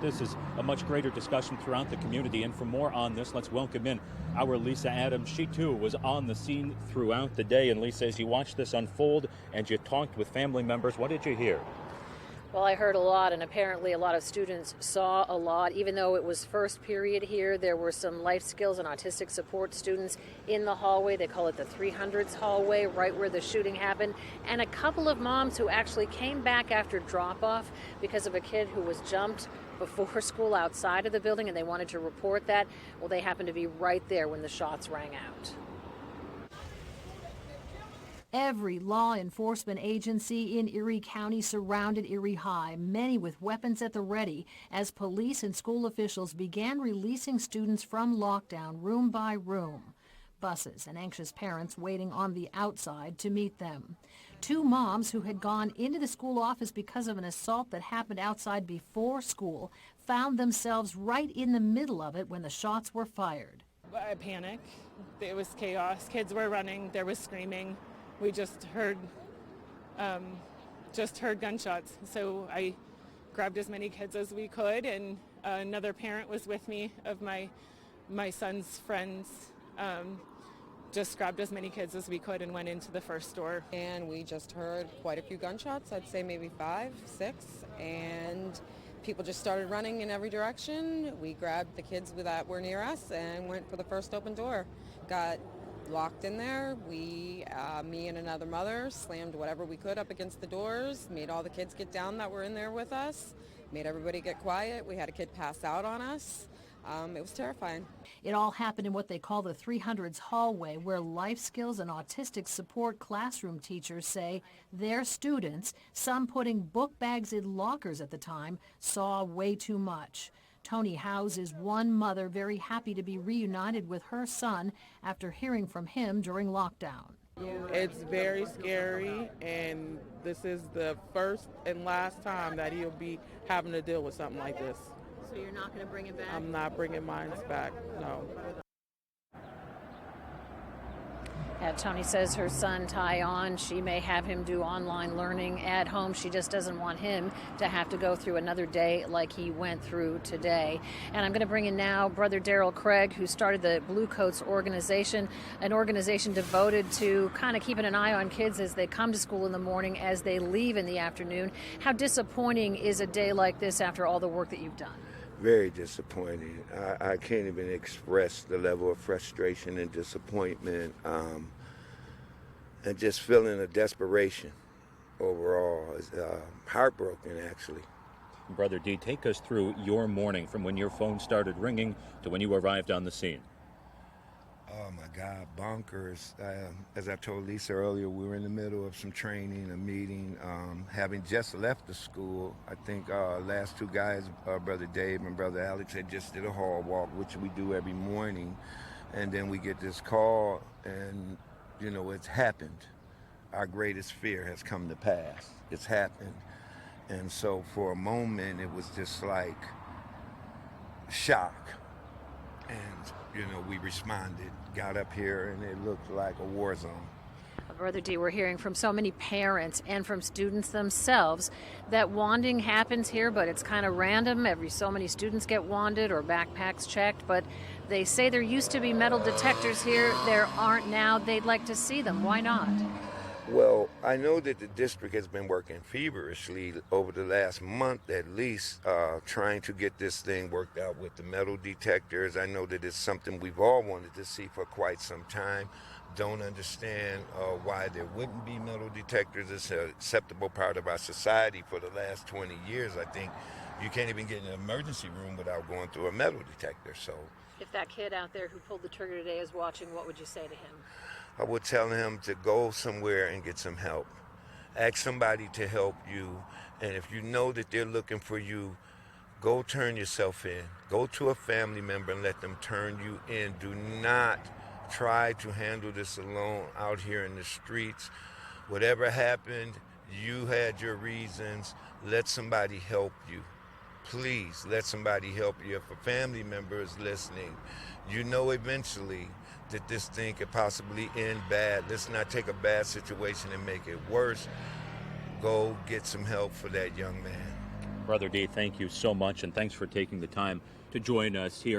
This is a much greater discussion throughout the community, and for more on this, let's welcome in our Lisa Adams. She too was on the scene throughout the day. And Lisa, as you watched this unfold and you talked with family members, what did you hear? Well, I heard a lot, and apparently a lot of students saw a lot. Even though it was first period here, there were some life skills and autistic support students in the hallway. They call it the 300s hallway, right where the shooting happened. And a couple of moms who actually came back after drop-off because of a kid who was jumped before school outside of the building, and they wanted to report that. Well, they happened to be right there when the shots rang out. Every law enforcement agency in Erie County surrounded Erie High, many with weapons at the ready, as police and school officials began releasing students from lockdown room by room. Buses and anxious parents waiting on the outside to meet them. Two moms who had gone into the school office because of an assault that happened outside before school found themselves right in the middle of it when the shots were fired. A panic. It was chaos. Kids were running. There was screaming. We just heard gunshots. So I grabbed as many kids as we could, and another parent was with me of my son's friends. Just grabbed as many kids as we could and went into the first store. And we just heard quite a few gunshots, I'd say maybe 5, 6, and people just started running in every direction. We grabbed the kids that were near us and went for the first open door. Got locked in there. We, me and another mother, slammed whatever we could up against the doors, made all the kids get down that were in there with us, made everybody get quiet. We had a kid pass out on us. It was terrifying. It all happened in what they call the 300s hallway, where life skills and autistic support classroom teachers say their students, some putting book bags in lockers at the time, saw way too much. Tony Howes is one mother very happy to be reunited with her son after hearing from him during lockdown. It's very scary, and this is the first and last time that he'll be having to deal with something like this. So you're not going to bring him back? I'm not bringing mine back, no. Tony says her son, Tyon, she may have him do online learning at home. She just doesn't want him to have to go through another day like he went through today. And I'm going to bring in now Brother Daryl Craig, who started the Blue Coats organization, an organization devoted to kind of keeping an eye on kids as they come to school in the morning, as they leave in the afternoon. How disappointing is a day like this after all the work that you've done? Very disappointing. I can't even express the level of frustration and disappointment, and just feeling a desperation overall. It's heartbroken, actually. Brother D, take us through your morning from when your phone started ringing to when you arrived on the scene. Oh my God, bonkers. As I told Lisa earlier, we were in the middle of some training, a meeting, having just left the school. I think last two guys, Brother Dave and Brother Alex, had just did a hall walk, which we do every morning. And then we get this call, and, you know, it's happened. Our greatest fear has come to pass. It's happened. And so for a moment, it was just like shock. And, you know, we responded, got up here, and it looked like a war zone. Brother D, we're hearing from so many parents and from students themselves that wanding happens here, but it's kind of random. So many students get wanded or backpacks checked, but they say there used to be metal detectors here. There aren't now. They'd like to see them. Why not? Well, I know that the district has been working feverishly over the last month at least, trying to get this thing worked out with the metal detectors. I know that it's something we've all wanted to see for quite some time. Don't understand why there wouldn't be metal detectors. It's an acceptable part of our society for the last 20 years. I think you can't even get in an emergency room without going through a metal detector. So, if that kid out there who pulled the trigger today is watching, what would you say to him? I would tell him to go somewhere and get some help. Ask somebody to help you, and if you know that they're looking for you, go turn yourself in. Go to a family member and let them turn you in. Do not try to handle this alone out here in the streets. Whatever happened, you had your reasons. Let somebody help you. Please, let somebody help you. If a family member is listening, you know eventually that this thing could possibly end bad. Let's not take a bad situation and make it worse. Go get some help for that young man. Brother D, thank you so much, and thanks for taking the time to join us here.